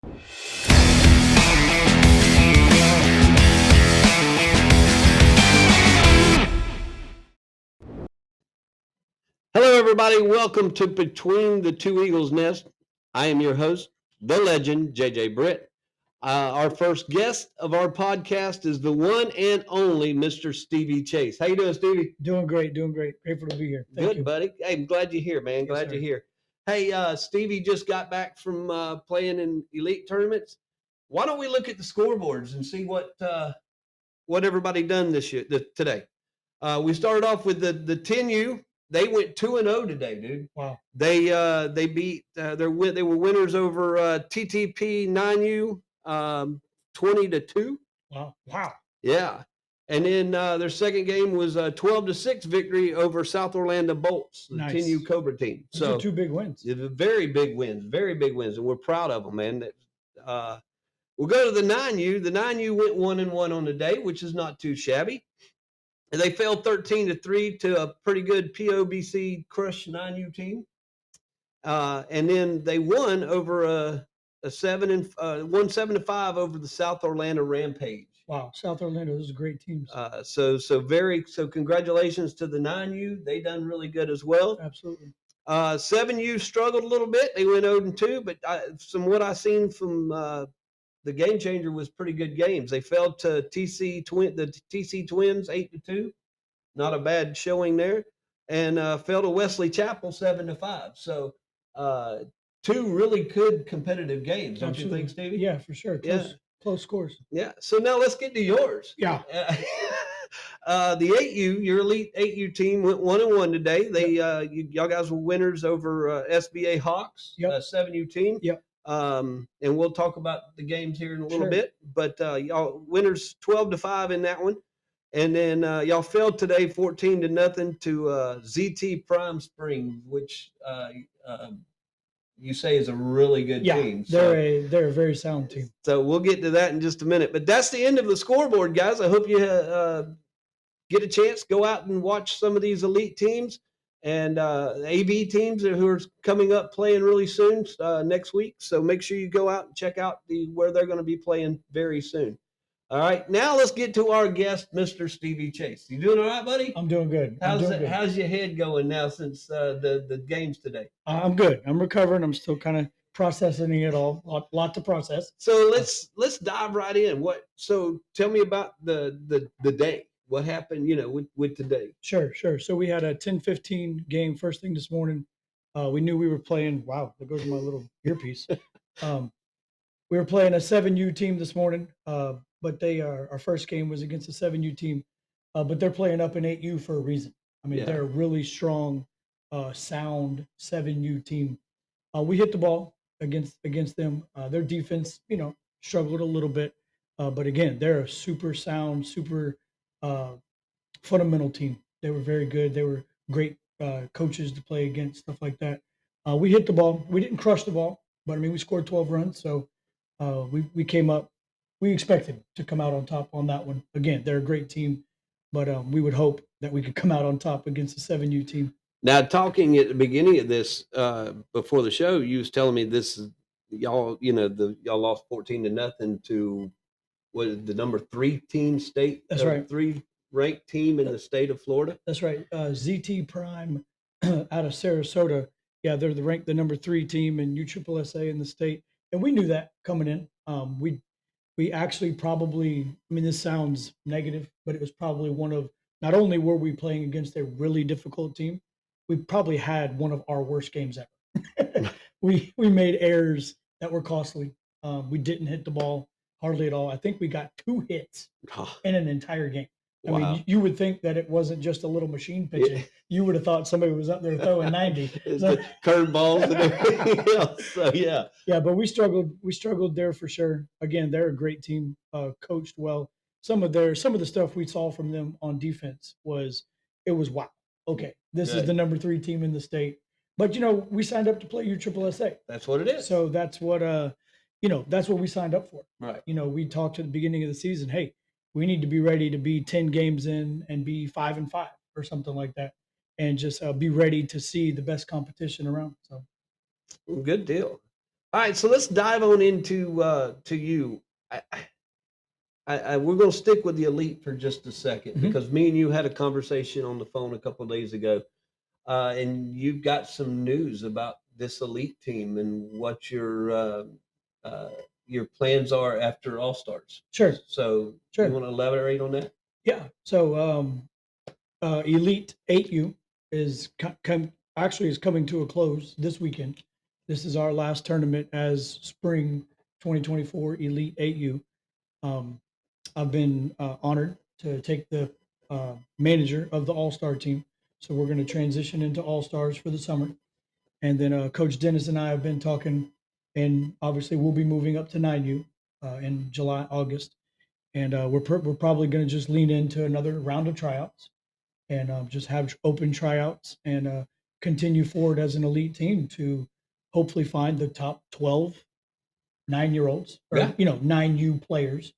Hello, everybody. Welcome to Between the Two Eagles Nest. I am your host, the legend, JJ Britt. Our first guest of our podcast is the one and only Mr. Stevie Chase. How you doing, Stevie? Doing great. Grateful to be here. Thank Good, you. buddy. Hey, I'm glad you're here, man. Yes, Glad sir. you're here. Hey, Stevie just got back from playing in elite tournaments. Why don't we look at the scoreboards and see what everybody done today? We started off with the 10U. They went 2-0 today, dude. Wow. They beat they were winners over TTP 9U 20-2. Wow. Yeah. And then their second game was a 12-6 victory over South Orlando Bolts, the Nice. 10U Cobra team. Those are two big wins. Very big wins, and we're proud of them, man. We'll go to the 9U. The 9U went 1-1 on the day, which is not too shabby. And they fell 13-3 to a pretty good POBC Crush 9U team. And then they won over won 7-5 over the South Orlando Rampage. Wow, South Orlando, those are great teams. So congratulations to the 9U. They done really good as well. Absolutely. 7U struggled a little bit. They went 0-2, but from what I seen from the Game Changer was pretty good games. They fell to the TC Twins 8-2. Not a bad showing there. And fell to Wesley Chapel 7-5. So two really good competitive games, don't you think, Stevie? Yeah, for sure. Close scores. Yeah. So now let's get to yours. Yeah. The 8U, your elite 8U team went 1-1 today. Y'all guys were winners over SBA Hawks, 7U team. Yep. And we'll talk about the games here in a little bit. But y'all winners 12-5 in that one. And then y'all fell today 14-0 to ZT Prime Spring, which you say is a really good team. They're a very sound team. So we'll get to that in just a minute. But that's the end of the scoreboard, guys. I hope you get a chance, go out and watch some of these elite teams and AB teams who are coming up playing really soon next week. So make sure you go out and check out where they're going to be playing very soon. All right, now let's get to our guest, Mr. Stevie Chase. You doing all right, buddy? I'm doing good. How's your head going now since the games today? I'm good. I'm recovering. I'm still kind of processing it all. Lot to process. So let's dive right in. So tell me about the day. What happened, with today? Sure. So we had a 10-15 game first thing this morning. We knew we were playing. Wow, there goes my little earpiece. We were playing a 7U team this morning. But our first game was against a 7U team, but they're playing up in 8U for a reason. I mean, They're a really strong, sound 7U team. We hit the ball against them. Their defense, struggled a little bit, but again, they're a super sound, super fundamental team. They were very good. They were great coaches to play against, stuff like that. We hit the ball. We didn't crush the ball, but I mean, we scored 12 runs, so we came up. We expected to come out on top on that one. Again, they're a great team, but we would hope that we could come out on top against the 7U team. Now, talking at the beginning of this, before the show, you was telling me this is y'all. Y'all lost 14-0 to what is the number 3 team state? That's right. 3 ranked team in the state of Florida. That's right. ZT Prime out of Sarasota. Yeah, they're the number 3 team in USSSA in the state, and we knew that coming in. We actually probably, I mean, this sounds negative, but it was probably one of, not only were we playing against a really difficult team, we probably had one of our worst games ever. We made errors that were costly. We didn't hit the ball hardly at all. I think we got 2 hits in an entire game. I mean, you would think that it wasn't just a little machine pitching. You would have thought somebody was up there throwing 90. The curveballs and everything else. So, yeah. Yeah, but we struggled there for sure. Again, they're a great team, coached well. Some of the stuff we saw from them on defense was wow. Okay, this is the number 3 team in the state. But we signed up to play USSSA. That's what it is. So that's what that's what we signed up for. Right. We talked at the beginning of the season, hey, we need to be ready to be 10 games in and be 5-5 or something like that, and just be ready to see the best competition around. So, good deal. All right, so let's dive on into to you. I, we're going to stick with the elite for just a second Mhm. because me and you had a conversation on the phone a couple of days ago, and you've got some news about this elite team and what uh, your plans are after All Stars. Sure, So you sure. want to elaborate on that? Yeah. So Elite 8U is actually is coming to a close this weekend. This is our last tournament as spring 2024 Elite 8U. Um, I've been honored to take the manager of the All Star team. So we're going to transition into All Stars for the summer. And then Coach Dennis and I have been talking, and obviously we'll be moving up to 9U in July, August. And we're probably going to just lean into another round of tryouts and just have open tryouts and continue forward as an elite team to hopefully find the top 12 9 year olds or Yeah. 9U players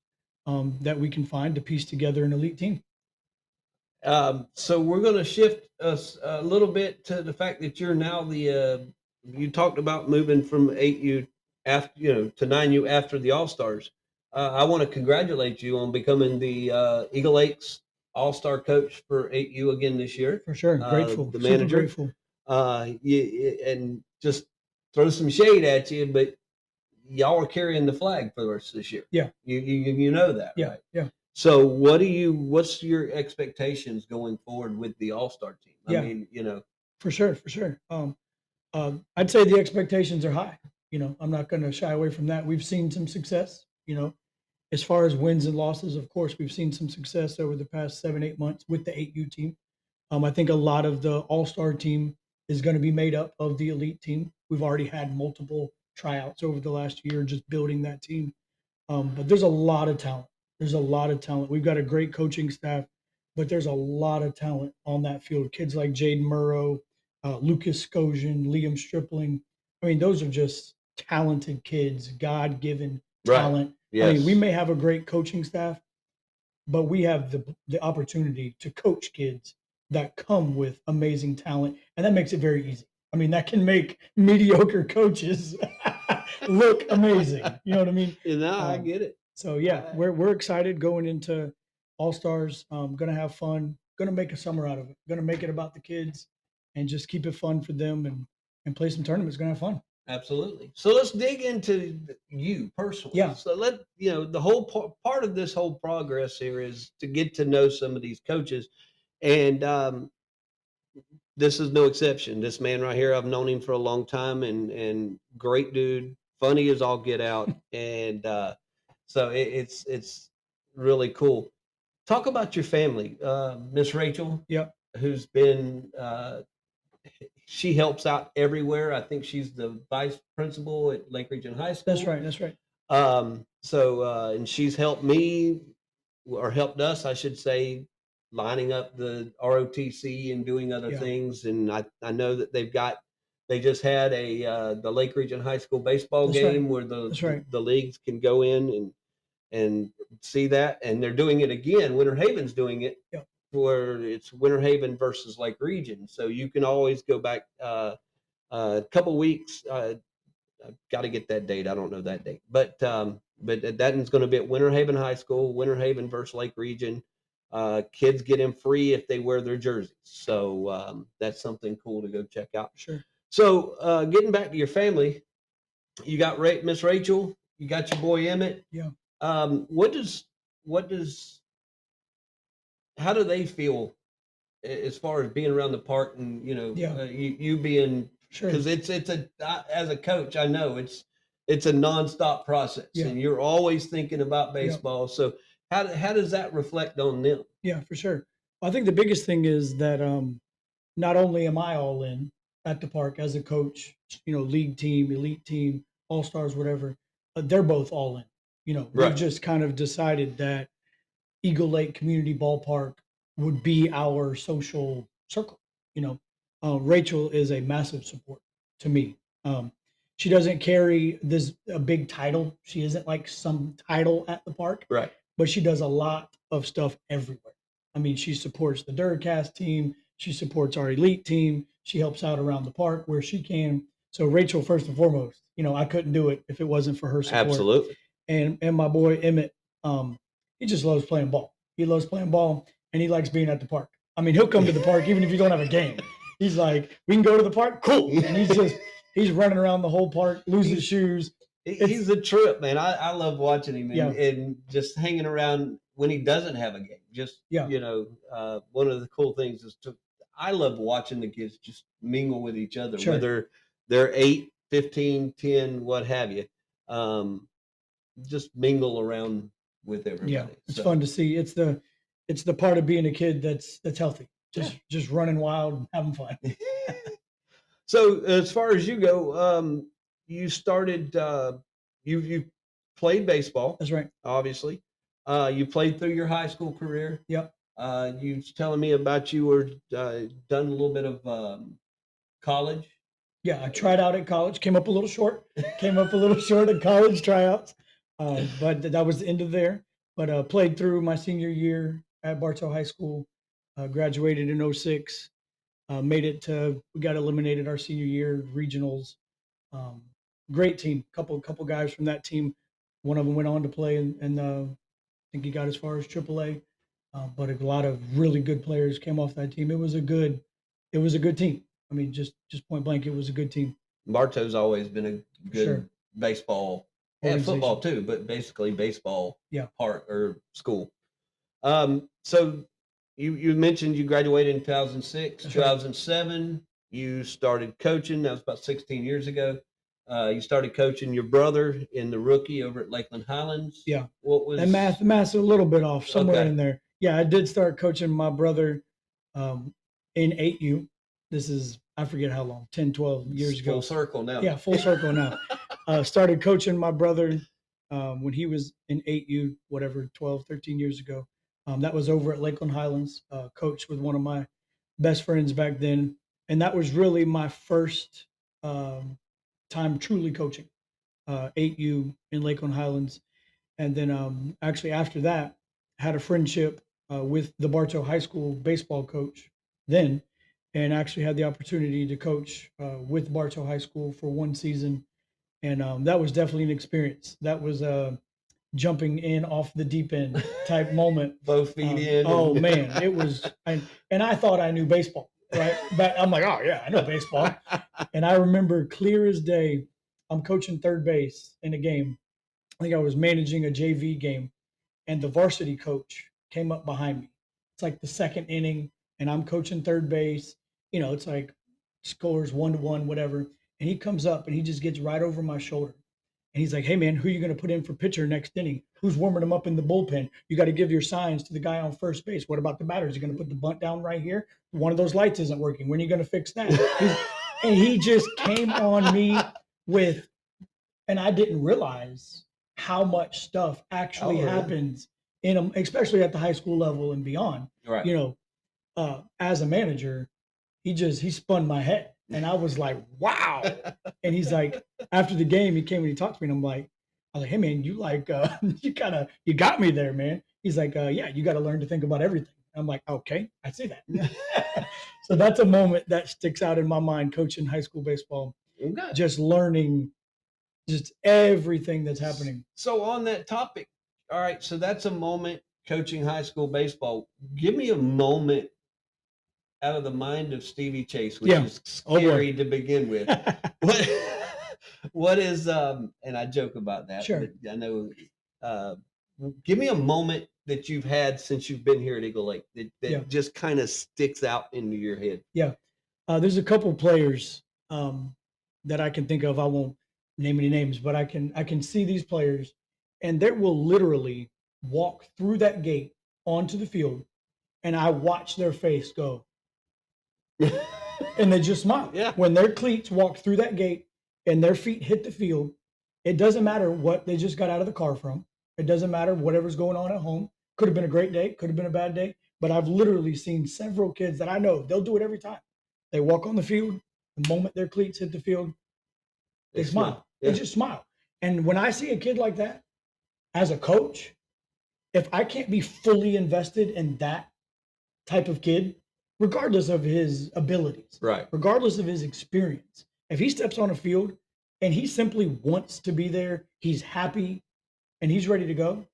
that we can find to piece together an elite team. So we're going to shift us a little bit to the fact that you're now you talked about moving from 8U after, to 9U after the All Stars. I want to congratulate you on becoming the Eagle Lakes All Star coach for 8U again this year. For sure. Grateful. The Super manager. grateful. And just throw some shade at you, but y'all are carrying the flag for us this year. Yeah. You know that, Yeah. right? Yeah. So what's your expectations going forward with the All-Star team? I Yeah. mean, For sure. For sure. I'd say the expectations are high. I'm not going to shy away from that. We've seen some success, as far as wins and losses. Of course, we've seen some success over the past 7, 8 months with the 8U team. I think a lot of the All Star team is going to be made up of the elite team. We've already had multiple tryouts over the last year, just building that team. But there's a lot of talent. There's a lot of talent. We've got a great coaching staff, but there's a lot of talent on that field. Kids like Jaden Murrow, Lucas Skosian, Liam Stripling. I mean, those are just talented kids, God given right. talent. I mean, we Yes. may have a great coaching staff, but we have the opportunity to coach kids that come with amazing talent, and that makes it very easy. I mean, that can make mediocre coaches look amazing. You know what I mean? I Um, get it. so yeah, we're excited going into All Stars. Gonna have fun. Gonna make a summer out of it. Gonna make it about the kids, and just keep it fun for them and play some tournaments. Gonna have fun. Absolutely. So let's dig into you personally. Yeah. So the whole part of this whole progress here is to get to know some of these coaches, and this is no exception. This man right here, I've known him for a long time, and great dude, funny as all get out, and so it's really cool. Talk about your family, Miss Rachel, Yep. who's been she helps out everywhere. I think she's the vice principal at Lake Region High That's School. right. That's right. And she's helped me or helped us, I should say, lining up the ROTC and doing other Yeah. things. And I know that they just had the Lake Region High School baseball That's game right. where That's right. the leagues can go in and see that. And they're doing it again. Winter Haven's doing it Yep. where it's Winter Haven versus Lake Region. So you can always go back a couple weeks. I've got to get that date. I don't know that date, but that is going to be at Winter Haven High School, Winter Haven versus Lake Region. Kids get in free if they wear their jerseys, so that's something cool to go check out. Sure. So getting back to your family, you got Miss Rachel, you got your boy Emmett. Yeah. What does how do they feel as far as being around the park and Yeah. you being Sure. because as a coach I know it's a nonstop process Yeah. and you're always thinking about baseball. So how does that reflect on them? Yeah, for sure. I think the biggest thing is that not only am I all in at the park as a coach, league team, elite team, all stars, whatever, they're both all in. We've Right. just kind of decided that Eagle Lake Community Ballpark would be our social circle. Rachel is a massive support to me. She doesn't carry a big title. She isn't like some title at the park, Right. but she does a lot of stuff everywhere. I mean, she supports the Duracast team. She supports our elite team. She helps out around the park where she can. So Rachel, first and foremost, I couldn't do it if it wasn't for her support. Absolutely. And my boy Emmett, he just loves playing ball. He loves playing ball, and he likes being at the park. I mean, he'll come to the park even if you don't have a game. He's like, we can go to the park, cool. And he's running around the whole park, losing shoes. He's a trip, man. I love watching him Yeah. and just hanging around when he doesn't have a game. Just Yeah. one of the cool things is I love watching the kids just mingle with each other, Sure. whether they're 8, 15, 10, what have you. Just mingle around with everybody. Yeah, it's fun to see. It's the part of being a kid that's healthy. Just running wild and having fun. So as far as you go, you started. You played baseball. That's right. Obviously, you played through your high school career. Yep. You was telling me about you were done a little bit of college. Yeah, I tried out at college. Came up a little short. Came up a little short at college tryouts, but that was the end of there. But played through my senior year at Bartow High School. Graduated in 06. Made it to, we got eliminated our senior year regionals. Great team. Couple guys from that team. One of them went on to play, and I think he got as far as AAA. But a lot of really good players came off that team. It was a good team. I mean, just point blank, it was a good team. Bartow's always been a good baseball and football too, but basically baseball part or school. So you mentioned you graduated in 2006, 2007. You started coaching. That was about 16 years ago. You started coaching your brother in the rookie over at Lakeland Highlands. Yeah. What was and math's a little bit off somewhere in there. Yeah, I did start coaching my brother in 8U. This is, I forget how long, 10, 12 years ago. Full circle now. Yeah, full circle now. Started coaching my brother when he was in 8U, whatever, 12, 13 years ago. That was over at Lakeland Highlands, coached with one of my best friends back then. And that was really my first time truly coaching 8U in Lakeland Highlands. And then actually after that, had a friendship with the Bartow High School baseball coach then, and actually had the opportunity to coach with Bartow High School for one season. And that was definitely an experience. That was jumping in off the deep end type moment. Both feet in. Oh man, it was, and I thought I knew baseball, right? But I'm like, oh yeah, I know baseball. And I remember clear as day, I'm coaching third base in a game. I think I was managing a JV game, and the varsity coach came up behind me. It's like the second inning, and I'm coaching third base. It's like scores 1-1, whatever. And he comes up and he just gets right over my shoulder. And he's like, hey, man, who are you going to put in for pitcher next inning? Who's warming him up in the bullpen? You got to give your signs to the guy on first base. What about the batters? You're going to put the bunt down right here? One of those lights isn't working. When are you going to fix that? And he just came on me with, and I didn't realize how much stuff actually happens in them, especially at the high school level and beyond. Right. As a manager, he spun my head. And I was like, wow. And he's like, after the game, he came and he talked to me, and I was like, hey man, you you got me there, man. He's like, yeah, you got to learn to think about everything. I'm like, okay, I see that. So that's a moment that sticks out in my mind, coaching high school baseball, just learning just everything that's happening. So on that topic, all right, so that's a moment coaching high school baseball. Give me a moment out of the mind of Stevie Chase, which is scary to begin with. What is and I joke about that. Sure. But I know give me a moment that you've had since you've been here at Eagle Lake that just kind of sticks out into your head. Yeah. There's a couple players that I can think of. I won't name any names, but I can see these players, and they will literally walk through that gate onto the field, and I watch their face go. And they just smile. Yeah. When their cleats walk through that gate and their feet hit the field, it doesn't matter what they just got out of the car from. It doesn't matter whatever's going on at home. Could have been a great day, could have been a bad day, but I've literally seen several kids that I know, they'll do it every time. They walk on the field, the moment their cleats hit the field, they smile. Yeah. They just smile. And when I see a kid like that, as a coach, if I can't be fully invested in that type of kid, regardless of his abilities, right, regardless of his experience, If he steps on a field and he simply wants to be there, he's happy and he's ready to go.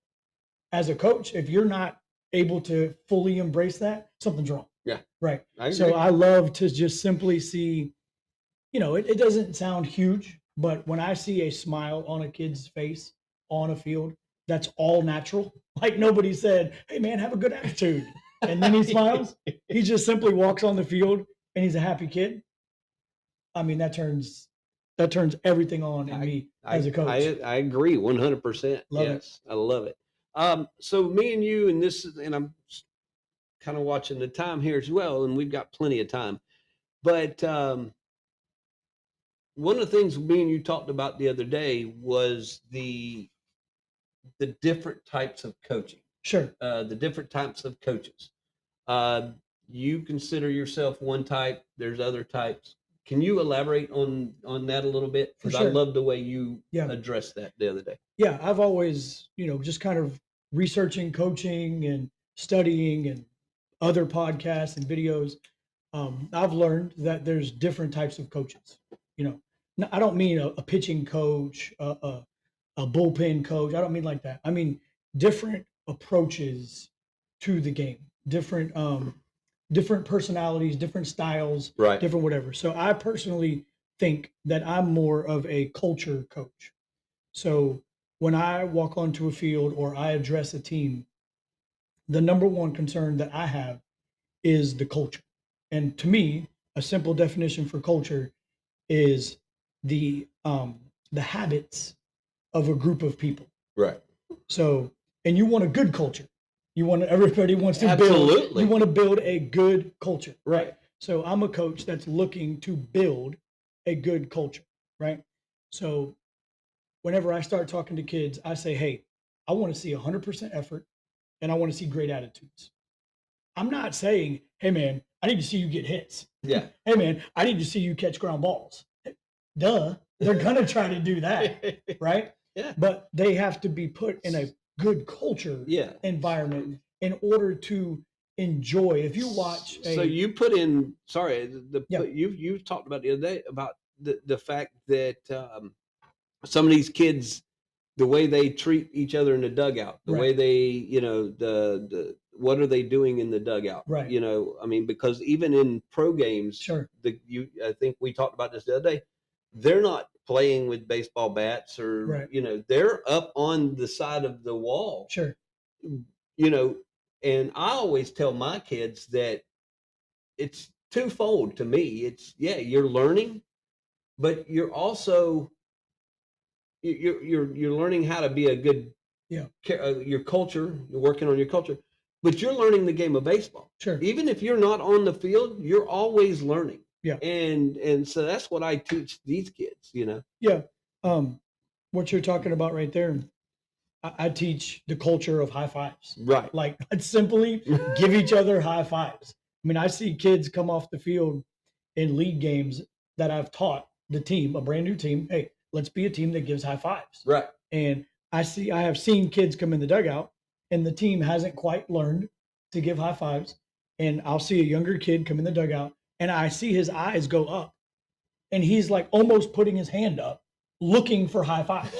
As a coach, if you're not able to fully embrace that, something's wrong. Yeah, Right. I agree. So I love to just simply see, it doesn't sound huge, but when I see a smile on a kid's face on a field, that's all natural. Like nobody said, "Hey man, have a good attitude." And then he smiles. He just simply walks on the field and he's a happy kid. I mean, that turns everything on in me as a coach. I agree 100%. Love it. Yes, I love it. So me and you, and I'm kind of watching the time here as well, and we've got plenty of time. But one of the things me and you talked about the other day was the different types of coaching, Sure. the different types of coaches. You consider yourself one type. There's other types. Can you elaborate on that a little bit? For Because I sure. love the way you Yeah. addressed that the other day. Yeah, I've always, just kind of researching coaching and studying and other podcasts and videos. I've learned that there's different types of coaches. I don't mean a pitching coach, a bullpen coach. I don't mean like that. I mean different approaches to the game, different personalities, different styles, Right. different whatever. So I personally think that I'm more of a culture coach. So when I walk onto a field or I address a team, the number one concern that I have is the culture. And to me, a simple definition for culture is the habits of a group of people. Right. So, and you want a good culture. Everybody wants to Absolutely. You want to build a good culture. Right. So I'm a coach that's looking to build a good culture, right? So whenever I start talking to kids, I say, hey, I want to see 100% effort and I want to see great attitudes. I'm not saying, hey, man, I need to see you get hits. Yeah. Hey, man, I need to see you catch ground balls. Duh. They're going to try to do that, right? Yeah. But they have to be put in a good culture environment in order to enjoy. If you watch so you put in, sorry, Yeah. you talked about the other day about the fact that some of these kids, the way they treat each other in the dugout, the Right. way they, the what are they doing in the dugout? Right. I mean, because even in pro games, Sure. I think we talked about this the other day, they're not playing with baseball bats or, Right. They're up on the side of the wall. Sure. And I always tell my kids that it's twofold to me. It's, you're learning, but you're also, you're learning how to be a good, your culture, you're working on your culture, but you're learning the game of baseball. Sure. Even if you're not on the field, you're always learning. Yeah. And so that's what I teach these kids, Yeah. What you're talking about right there, I teach the culture of high fives. Right. Like let's simply give each other high fives. I mean, I see kids come off the field in league games that I've taught the team, a brand new team. Hey, let's be a team that gives high fives. Right. And I have seen kids come in the dugout and the team hasn't quite learned to give high fives. And I'll see a younger kid come in the dugout and I see his eyes go up and he's like almost putting his hand up looking for high fives.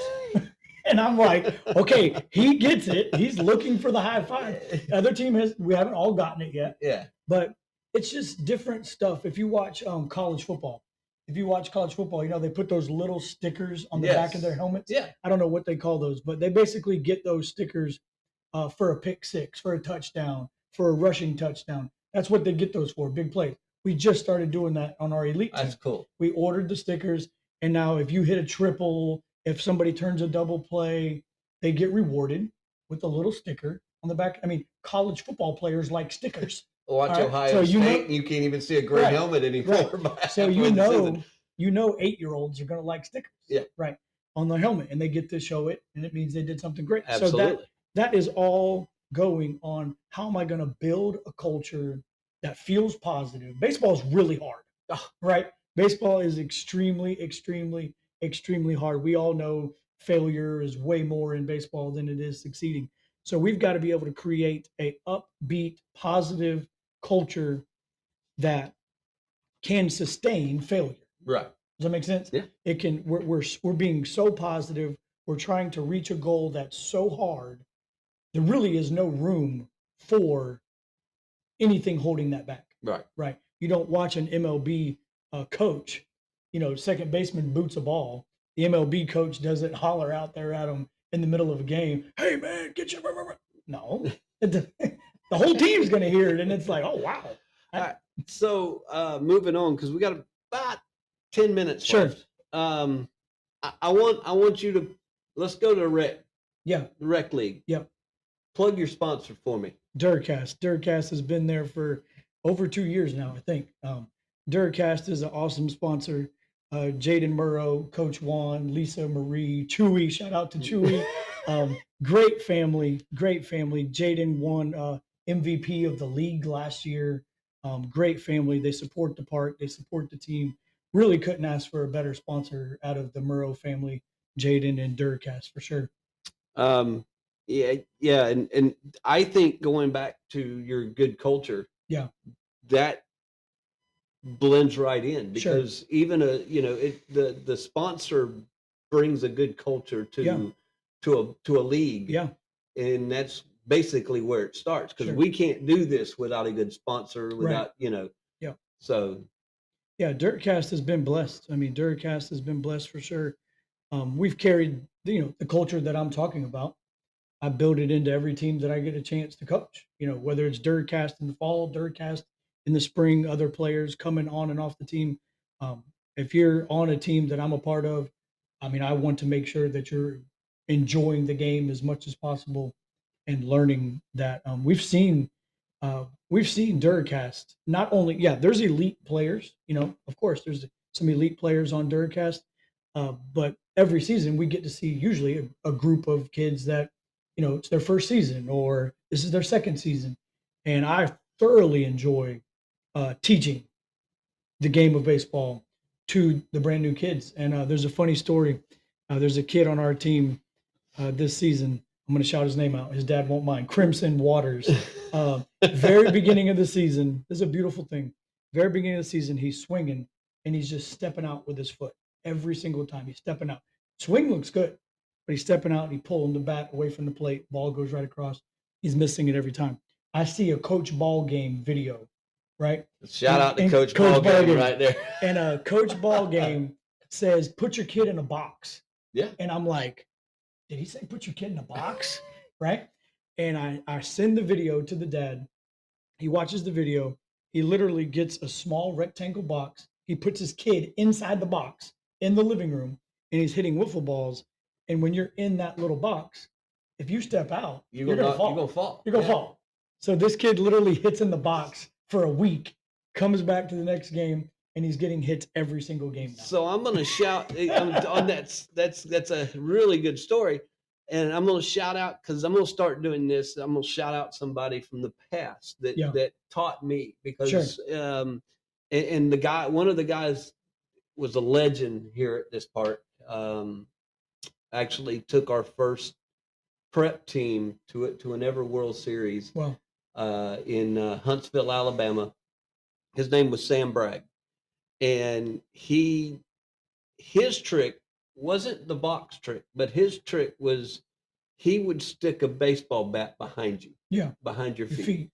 And I'm like, okay, he gets it. He's looking for the high five. The other team we haven't all gotten it yet. Yeah. But it's just different stuff. If you watch college football, they put those little stickers on the back of their helmets. Yeah. I don't know what they call those, but they basically get those stickers for a pick six, for a touchdown, for a rushing touchdown. That's what they get those for, big plays. We just started doing that on our elite team. That's cool. We ordered the stickers, and now if you hit a triple, if somebody turns a double play, they get rewarded with a little sticker on the back. I mean, college football players like stickers. Watch Ohio State, you can't even see a gray helmet anymore. Right. So you know 8-year-olds are going to like stickers. Yeah. Right. On their helmet, and they get to show it, and it means they did something great. Absolutely. So that is all going on. How am I going to build a culture that feels positive? Baseball is really hard, right? Baseball is extremely, extremely, extremely hard. We all know failure is way more in baseball than it is succeeding. So we've got to be able to create a upbeat, positive culture that can sustain failure. Right. Does that make sense? Yeah. It can. We're being so positive. We're trying to reach a goal that's so hard. There really is no room for anything holding that back. Right. Right. You don't watch an MLB coach. Second baseman boots a ball. The MLB coach doesn't holler out there at him in the middle of a game. Hey man, get your. No, the whole team's going to hear it, and it's like, oh wow. All right. So moving on, because we got about 10 minutes Sure. left. I want you to, let's go to Yeah. the rec league. Yep. Plug your sponsor for me. Duracast. Duracast has been there for over 2 years now, I think. Duracast is an awesome sponsor. Jaden Murrow, Coach Juan, Lisa Marie, Chewy. Shout out to Chewy. Great family. Jaden won MVP of the league last year. Great family. They support the park. They support the team. Really couldn't ask for a better sponsor out of the Murrow family, Jaden and Duracast for sure. Yeah, and I think going back to your good culture, Yeah, that blends right in, Sure. because even the sponsor brings a good culture to a league. yeah, And that's basically where it starts, because Sure. we can't do this without a good sponsor, without Yeah. So yeah. Duracast has been blessed. I mean, Duracast has been blessed for sure. We've carried the culture that I'm talking about. I build it into every team that I get a chance to coach. Whether it's Duracast in the fall, Duracast in the spring, other players coming on and off the team. If you're on a team that I'm a part of, I mean, I want to make sure that you're enjoying the game as much as possible and learning that. We've seen Duracast not only, there's elite players. Of course, there's some elite players on Duracast, but every season we get to see usually a group of kids that it's their first season or this is their second season. And I thoroughly enjoy teaching the game of baseball to the brand new kids. And there's a funny story. There's a kid on our team this season. I'm going to shout his name out. His dad won't mind. Crimson Waters. Very beginning of the season. This is a beautiful thing. Very beginning of the season, he's swinging and he's just stepping out with his foot every single time. He's stepping out. Swing looks good, but he's stepping out and he's pulling the bat away from the plate. Ball goes right across. He's missing it every time. I see a Coach Ball game video, right? shout out to And Coach Coach Ball Ball Game right there. And Coach Ball game says, put your kid in a box. Yeah. And I'm like, did he say put your kid in a box? Right. And I send the video to the dad. He watches the video. He literally gets a small rectangle box. He puts his kid inside the box in the living room and he's hitting wiffle balls. And when you're in that little box, if you step out, you're gonna fall. You're gonna fall. You're gonna fall. So this kid literally hits in the box for a week, comes back to the next game, and he's getting hits every single game now. So I'm gonna shout on that. That's a really good story, and I'm gonna shout out, because I'm gonna start doing this. I'm gonna shout out somebody from the past that taught me, because and the guy, one of the guys, was a legend here at this park. Actually took our first prep team to an Ever World Series. Wow. In Huntsville, Alabama. His name was Sam Bragg, and his trick wasn't the box trick, but his trick was he would stick a baseball bat behind you, behind your feet,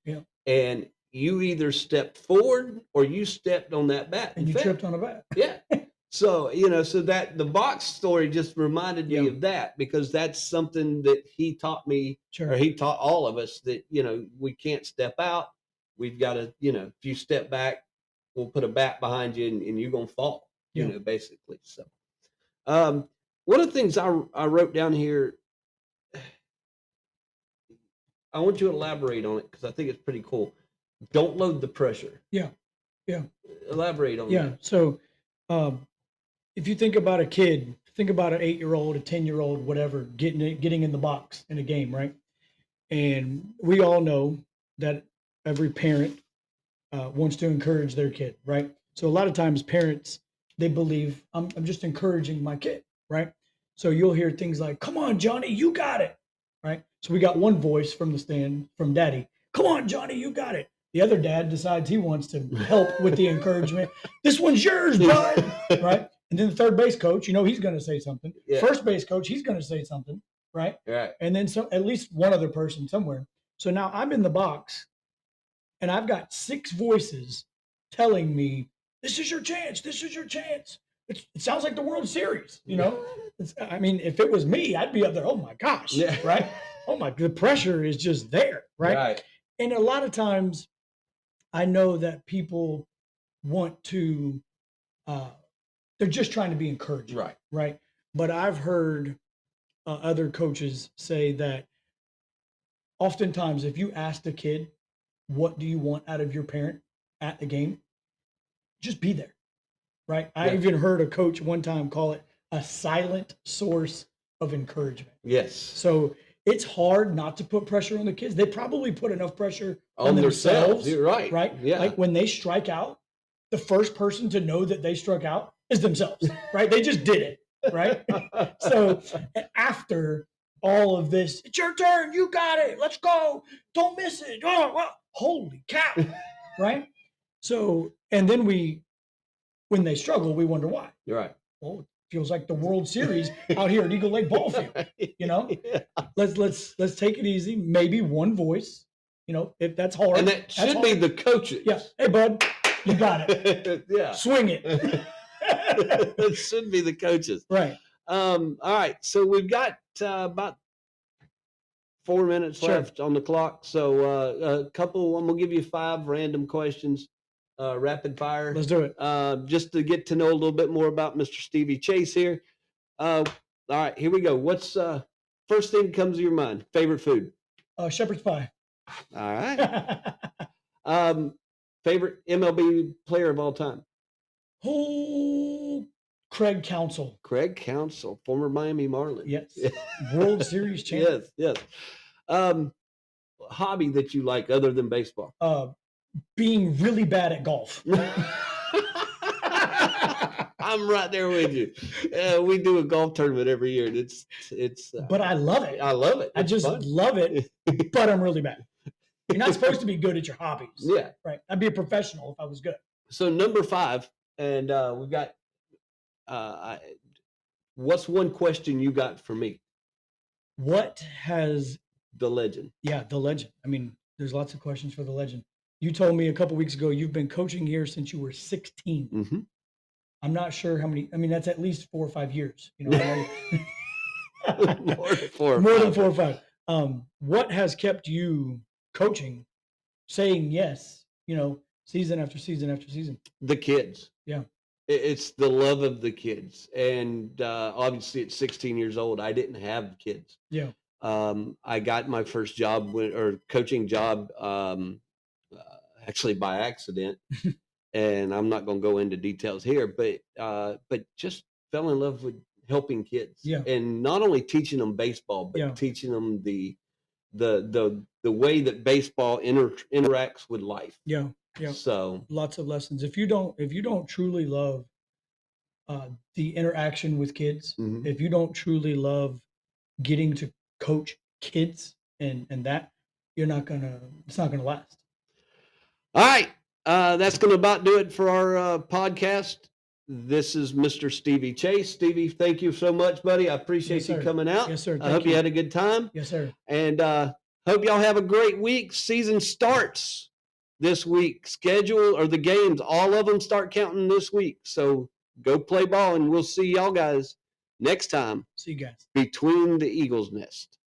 and you either stepped forward or you stepped on that bat and you tripped on a bat. Yeah. So, so that the box story just reminded me of that, because that's something that he taught me, or he taught all of us, that, we can't step out. We've got to, if you step back, we'll put a bat behind you and you're going to fall, basically. So, one of the things I wrote down here, I want you to elaborate on it, because I think it's pretty cool. Don't load the pressure. Yeah. Elaborate on that. Yeah. So, if you think about a kid, think about an 8-year-old, a 10-year-old, whatever, getting in the box in a game, right? And we all know that every parent wants to encourage their kid, right? So a lot of times parents, they believe I'm just encouraging my kid, right? So you'll hear things like, "Come on, Johnny, you got it," right? So we got one voice from the stand from Daddy, "Come on, Johnny, you got it." The other dad decides he wants to help with the encouragement. "This one's yours, bud," right? And then the third base coach, he's going to say something. Yeah. First base coach, he's going to say something, right? Right. And then at least one other person somewhere. So now I'm in the box, and I've got 6 voices telling me, "This is your chance. This is your chance." It sounds like the World Series, if it was me, I'd be up there. Oh my gosh, Yeah. right? Oh my, the pressure is just there, right? And a lot of times, I know that people want to. They're just trying to be encouraging, right? But I've heard other coaches say that oftentimes, if you ask a kid, "What do you want out of your parent at the game?" just be there, right? I even heard a coach one time call it a silent source of encouragement. Yes. So it's hard not to put pressure on the kids. They probably put enough pressure on themselves. You're right. Right? Yeah. Like when they strike out, the first person to know that they struck out is themselves, right? They just did it, right? So after all of this, it's your turn. You got it. Let's go. Don't miss it. Oh, well, holy cow, right? So, and then when they struggle, we wonder why. You're right. Well, it feels like the World Series out here at Eagle Lake Ball Field. Yeah. Let's take it easy. Maybe one voice. If that's hard, and that should be the coaches. Yeah. Hey, bud, you got it. Yeah. Swing it. It should be the coaches. Right. All right. So we've got about 4 minutes left on the clock. So I'm going to give you 5 random questions, rapid fire. Let's do it. Just to get to know a little bit more about Mr. Stevie Chase here. All right, here we go. What's first thing that comes to your mind? Favorite food? Shepherd's pie. All right. Favorite MLB player of all time? Oh, Craig Counsell. Craig Counsell, former Miami Marlins. Yes. World Series champion. Yes. Hobby that you like other than baseball? Being really bad at golf. I'm right there with you. We do a golf tournament every year, and it's. But I love it. I love it. I just love it, but I'm really bad. You're not supposed to be good at your hobbies. Yeah. Right. I'd be a professional if I was good. So number 5, and we've got. What's one question you got for me? What has the legend? Yeah, the legend. I mean, there's lots of questions for the legend. You told me a couple weeks ago you've been coaching here since you were 16. Mm-hmm. I'm not sure how many. I mean, that's at least 4 or 5 years. More than 4 or 5. What has kept you coaching, saying yes? Season after season after season. The kids. Yeah. It's the love of the kids, and obviously at 16 years old, I didn't have kids. Yeah. I got my first job or coaching job actually by accident, and I'm not going to go into details here, but just fell in love with helping kids, and not only teaching them baseball, but teaching them the way that baseball interacts with life. Yeah. Yeah. So lots of lessons. If you don't truly love the interaction with kids, if you don't truly love getting to coach kids and that, it's not gonna last. All right. That's gonna about do it for our podcast. This is Mr. Stevie Chase. Stevie, thank you so much, buddy. I appreciate you coming out. Yes, sir. I hope you had a good time. Yes, sir. And hope y'all have a great week. Season starts this week. Schedule or the games, all of them start counting this week. So go play ball, and we'll see y'all guys next time. See you guys. Between the Eagles' Nest.